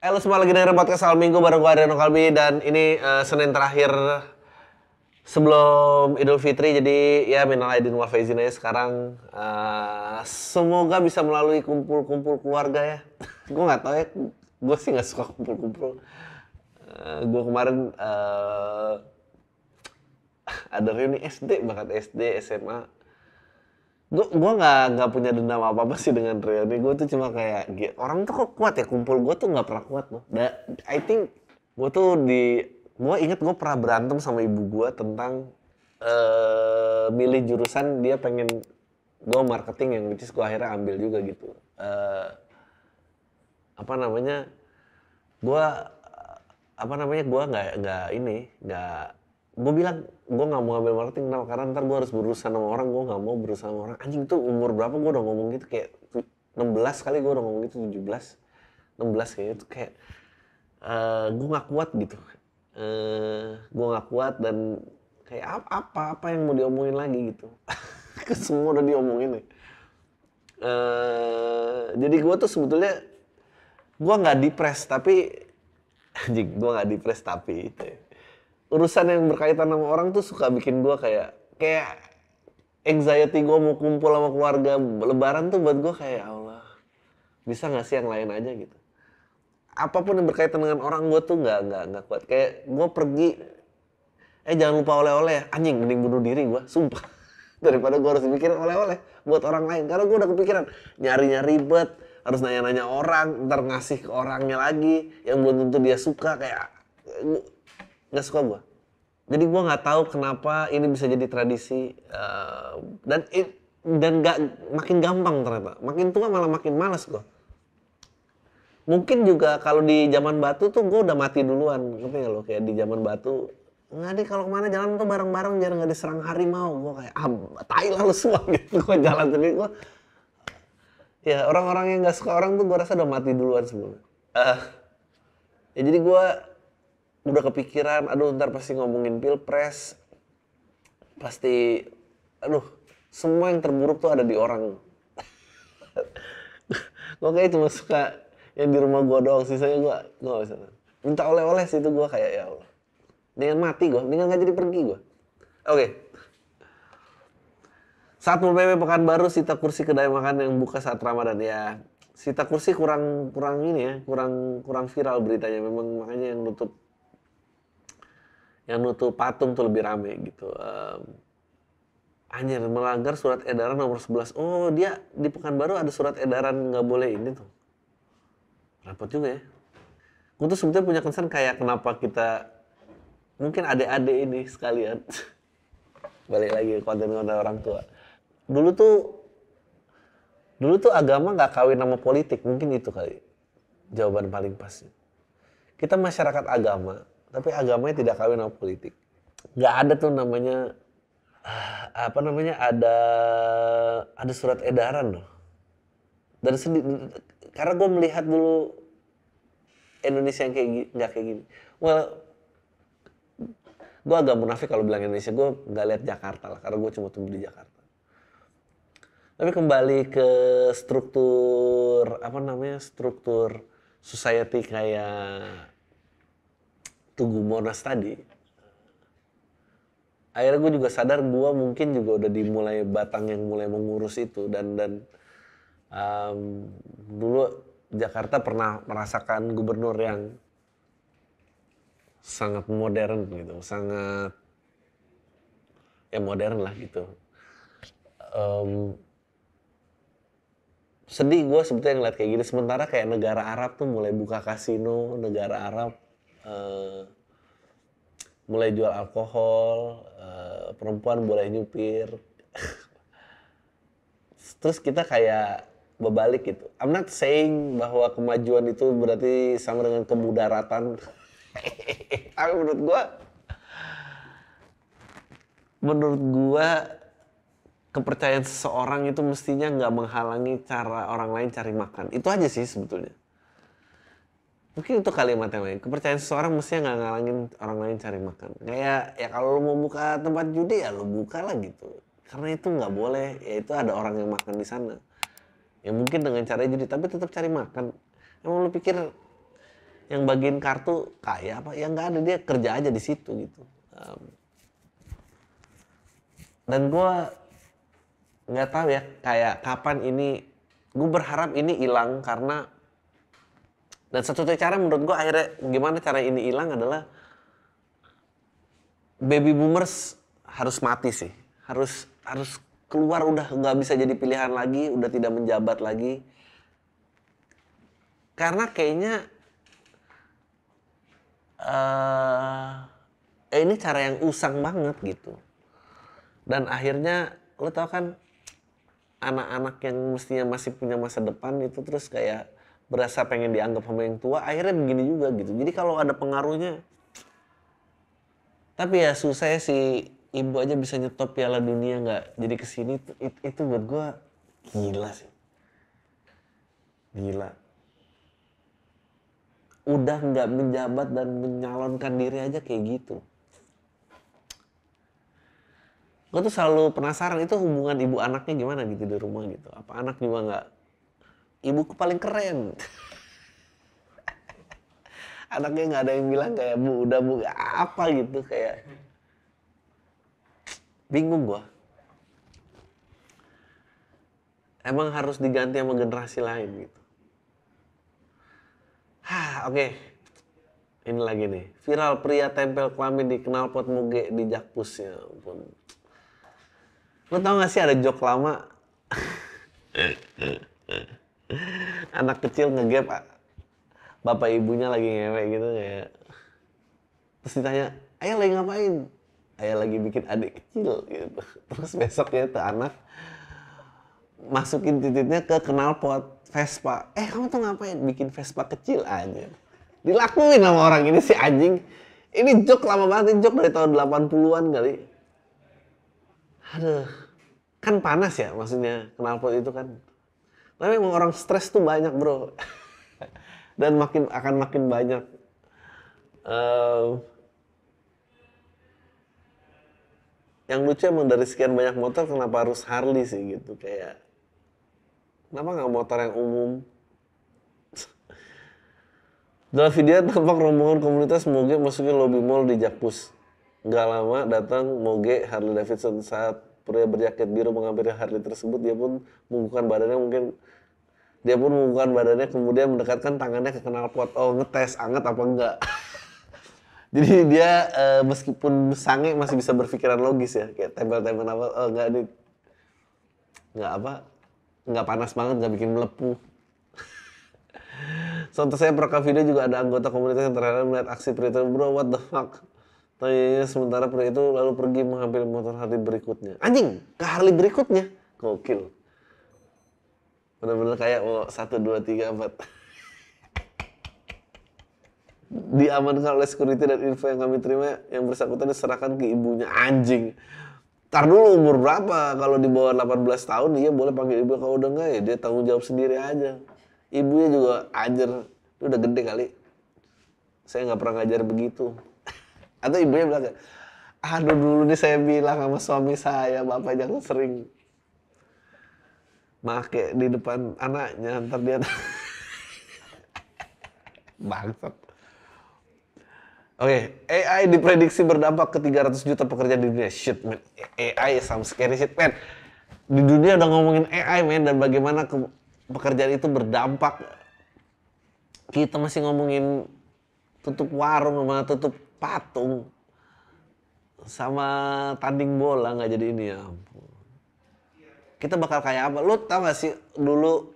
Halo semua, lagi dengerin podcast Al Minggu bareng gue Adriano Kalbi. Dan ini Senin terakhir sebelum Idul Fitri. Jadi ya minal aidin wal faizin aja sekarang. Semoga bisa melalui kumpul-kumpul keluarga ya. Gue gak tau ya, gue sih gak suka kumpul-kumpul. Gue kemarin ada reuni SD, bahkan SD, SMA. Gue nggak punya dendam apa sih dengan reuni. Gue tuh cuma kayak orang tuh kok kuat ya, kumpul gue tuh nggak pernah kuat loh. I think gue tuh gue inget gue pernah berantem sama ibu gue tentang milih jurusan. Dia pengen gue marketing, yang which is gue akhirnya ambil juga gitu. Gue gue bilang gue nggak mau ngambil marketing karena ntar gue harus berurusan sama orang. Gue nggak mau berurusan sama orang. Anjing, tuh umur berapa gue udah ngomong gitu, kayak 16 kali gue udah ngomong gitu, 17 16 kayaknya. Itu kayak gue nggak kuat gitu. Gue nggak kuat dan kayak apa yang mau diomongin lagi gitu. Semua udah diomongin nih. Jadi gue tuh sebetulnya gue nggak depres, tapi anjing, gue nggak depres tapi itu ya, urusan yang berkaitan sama orang tuh suka bikin gue kayak anxiety. Gue mau kumpul sama keluarga lebaran tuh buat gue kayak, ya Allah, bisa nggak sih yang lain aja gitu. Apapun yang berkaitan dengan orang, gue tuh nggak kuat. Kayak gue pergi, jangan lupa oleh-oleh ya. Anjing, mending bunuh diri gue, sumpah. Daripada gue harus mikirin oleh-oleh buat orang lain. Karena gue udah kepikiran nyarinya ribet, harus nanya-nanya orang, ntar ngasih ke orangnya lagi yang belum tentu dia suka. Kayak nggak suka gue. Jadi gue nggak tahu kenapa ini bisa jadi tradisi, dan nggak makin gampang ternyata. Makin tua malah makin malas gue. Mungkin juga kalau di zaman batu tuh gue udah mati duluan, ngerti nggak lo? Kayak di zaman batu, nggak deh kalau kemana jalan tuh bareng-bareng biar nggak diserang harimau. Gue kayak tai lah lu semua gitu. Gue jalan sendiri. Gue ya, orang-orang yang nggak suka orang tuh gue rasa udah mati duluan sebelumnya. Ya jadi gue udah kepikiran, aduh ntar pasti ngomongin pilpres, pasti, aduh, semua yang terburuk tuh ada di orang. Gue kayak cuma suka yang di rumah gue doang, sisanya gue gak bisa. Minta oleh-oleh sih itu gue kayak, ya Allah, dengan mati gue, dengan gak jadi pergi gue. Oke. Satpol PP Pekanbaru sita kursi kedai makan yang buka saat Ramadan. Ya, sita kursi kurang ini ya, kurang viral beritanya. Memang makanya yang nutup patung tuh lebih rame gitu. Anjir, melanggar surat edaran nomor 11. Oh, dia di Pekanbaru ada surat edaran nggak boleh ini tuh. Repot juga ya. Gue tuh sebetulnya punya concern kayak kenapa kita, mungkin adik-adik ini sekalian, balik lagi ke konten-konten orang tua. Dulu tuh agama nggak kawin sama politik, mungkin itu kali jawaban paling pas. Kita masyarakat agama, tapi agamanya tidak kawin sama politik. Nggak ada tuh namanya, ada surat edaran loh. Dan karena gue melihat dulu Indonesia yang nggak kayak gini. Well, gue agak munafik kalau bilang Indonesia. Gue nggak lihat Jakarta lah, karena gue cuma tumbuh di Jakarta. Tapi kembali ke struktur society kayak Tugu Monas tadi, akhirnya gue juga sadar gue mungkin juga udah dimulai batang yang mulai mengurus itu. Dan dulu Jakarta pernah merasakan gubernur yang sangat modern gitu, sangat ya modern lah gitu. Sedih gue sebetulnya ngeliat kayak gini, sementara kayak negara Arab tuh mulai buka kasino, negara Arab mulai jual alkohol, perempuan boleh nyupir. Terus kita kayak berbalik gitu. I'm not saying bahwa kemajuan itu berarti sama dengan kemudaratan. Tapi menurut gua kepercayaan seseorang itu mestinya nggak menghalangi cara orang lain cari makan. Itu aja sih sebetulnya. Mungkin itu kalimat yang lain. Kepercayaan seseorang mestinya nggak ngalangin orang lain cari makan. Kayak ya kalau lo mau buka tempat judi ya lo buka lah gitu. Karena itu nggak boleh. Ya itu ada orang yang makan di sana. Ya mungkin dengan cara judi, tapi tetap cari makan. Emang lo pikir yang bagiin kartu kaya apa? Ya nggak ada, dia kerja aja di situ gitu. Dan gue nggak tahu ya kayak kapan ini, gue berharap ini hilang karena, dan satu-satunya cara menurut gue akhirnya gimana cara ini hilang adalah baby boomers harus mati sih, harus keluar, udah nggak bisa jadi pilihan lagi, udah tidak menjabat lagi, karena kayaknya ini cara yang usang banget gitu. Dan akhirnya lo tau kan, anak-anak yang mestinya masih punya masa depan itu terus kayak berasa pengen dianggap sama yang tua, akhirnya begini juga gitu. Jadi kalau ada pengaruhnya, tapi ya susah ya, si ibu aja bisa nyetop Piala Dunia nggak jadi kesini, itu buat gue gila sih, gila. Udah nggak menjabat dan menyalonkan diri aja kayak gitu. Gue tuh selalu penasaran itu hubungan ibu anaknya gimana gitu di rumah gitu. Apa anak juga nggak, ibuku paling keren. Anaknya nggak ada yang bilang kayak bu udah bu apa gitu, kayak bingung gua. Emang harus diganti sama generasi lain gitu. Oke. Ini lagi nih, viral pria tempel kelamin di knalpot moge di Jakpus, ya ampun. Lo tau gak sih ada joke lama? Anak kecil ngegap bapak ibunya lagi ngewe gitu kayak. Terus ditanya, ayah lagi ngapain? Ayah lagi bikin adik kecil gitu. Terus besoknya tuh anak masukin titiknya ke knalpot Vespa. Kamu tuh ngapain? Bikin Vespa kecil aja. Dilakuin sama orang ini si anjing. Ini joke lama banget, ini joke dari tahun 80-an kali. Aduh. Kan panas ya maksudnya knalpot itu kan. Tapi emang orang stres tuh banyak bro. Dan akan makin banyak. Yang lucu emang dari sekian banyak motor kenapa harus Harley sih gitu. Kayak kenapa nggak motor yang umum? Dalam video tampak rombongan komunitas moge masukin lobi mall di Jakpus. Nggak lama datang moge Harley Davidson. Saat pria berjaket biru menghampiri Harley tersebut, dia pun membukakan badannya kemudian mendekatkan tangannya ke knalpot. Oh, ngetes anget apa enggak. Jadi dia meskipun sange masih bisa berpikiran logis ya, kayak tempel-tempel apa, oh enggak nih, enggak panas banget, enggak bikin melepuh. Sontak saya perekam video juga ada anggota komunitas yang terheran melihat aksi pria itu. Bro, what the fuck? Tanyanya sementara pria itu lalu pergi mengambil motor Harley berikutnya. Anjing, ke Harley berikutnya. Gokil. Bener-bener kayak 1, 2, 3, 4. Diamankan oleh security dan info yang kami terima yang bersangkutan diserahkan ke ibunya. Anjing. Ntar dulu umur berapa? Kalau di bawah 18 tahun dia boleh panggil ibu, kalau udah enggak ya dia tanggung jawab sendiri aja. Ibunya juga ajar, dia udah gede kali. Saya nggak pernah ngajar begitu. Atau ibunya bilang, aduh dulu nih saya bilang sama suami saya, bapak jangan sering make di depan anaknya, ntar dia bangsat. Oke, AI diprediksi berdampak ke 300 juta pekerja di dunia. Shit, man. AI some scary shit, man. Di dunia udah ngomongin AI, man, dan bagaimana pekerjaan itu berdampak. Kita masih ngomongin tutup warung sama tutup patung. Sama tanding bola nggak jadi ini, ya ampun. Kita bakal kayak apa? Lu tau gak sih dulu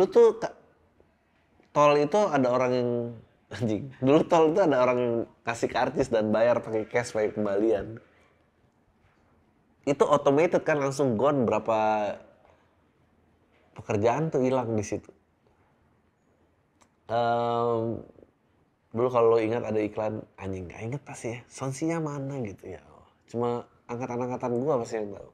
tuh tol itu ada orang yang anjing. Dulu tol itu ada orang yang kasih karcis dan bayar pakai cash pakai kembalian. Itu automated kan, langsung gone, berapa pekerjaan tuh hilang di situ. Dulu kalau lo ingat ada iklan, anjing gak inget pasti ya, sonsinya mana gitu ya. Cuma angkatan-angkatan gua pasti yang tahu.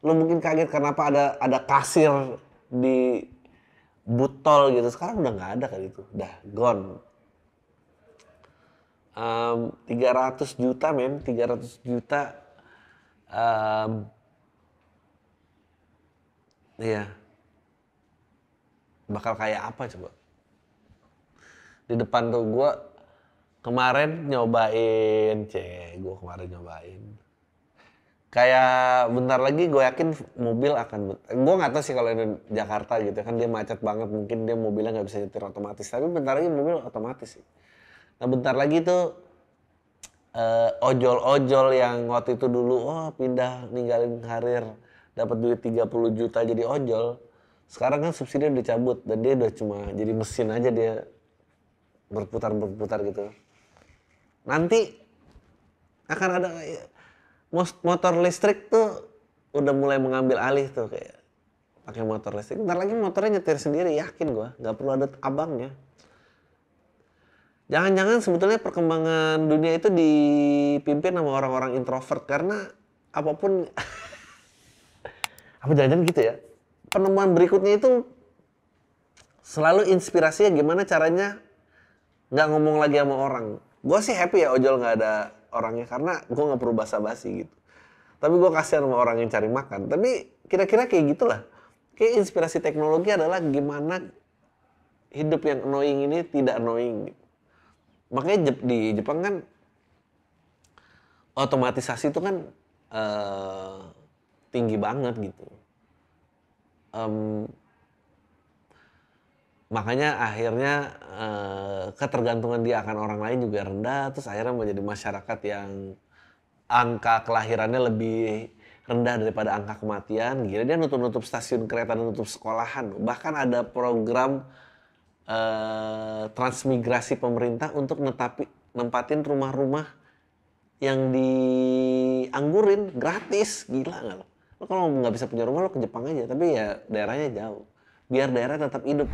Lo mungkin kaget kenapa ada kasir di booth tol gitu. Sekarang udah nggak ada kali itu, udah gone. 300 juta men, 300 juta. Iya. Bakal kayak apa coba? di depan tuh. Gue kemarin nyobain, gue kemarin nyobain. Kayak bentar lagi gue yakin mobil akan, gue nggak tahu sih kalau ini Jakarta gitu kan dia macet banget, mungkin dia mobilnya nggak bisa nyetir otomatis, tapi bentar lagi mobil otomatis sih. Nah bentar lagi tuh ojol-ojol yang waktu itu dulu pindah ninggalin karir dapat duit 30 juta jadi ojol, sekarang kan subsidi udah dicabut dan dia udah cuma jadi mesin aja, dia berputar gitu. Nanti akan ada motor listrik tuh udah mulai mengambil alih tuh, kayak pakai motor listrik. Ntar lagi motornya nyetir sendiri, yakin gua, nggak perlu ada abangnya. Jangan-jangan sebetulnya perkembangan dunia itu dipimpin sama orang-orang introvert karena apapun apa jangan-jangan gitu ya. Penemuan berikutnya itu selalu inspirasinya gimana caranya nggak ngomong lagi sama orang. Gue sih happy ya ojol nggak ada orangnya karena gue nggak perlu basa-basi gitu. Tapi gue kasihan sama orang yang cari makan. Tapi kira-kira kayak gitulah. Kayak inspirasi teknologi adalah gimana hidup yang annoying ini tidak annoying. Makanya di Jepang kan otomatisasi itu kan tinggi banget gitu. Makanya akhirnya ketergantungan dia akan orang lain juga rendah, terus akhirnya menjadi masyarakat yang angka kelahirannya lebih rendah daripada angka kematian. Gila, dia nutup stasiun kereta, nutup sekolahan. Bahkan ada program transmigrasi pemerintah untuk nempatin rumah-rumah yang dianggurin gratis. Gila nggak lo? Lo kalau nggak bisa punya rumah lo ke Jepang aja, tapi ya daerahnya jauh. Biar daerah tetap hidup.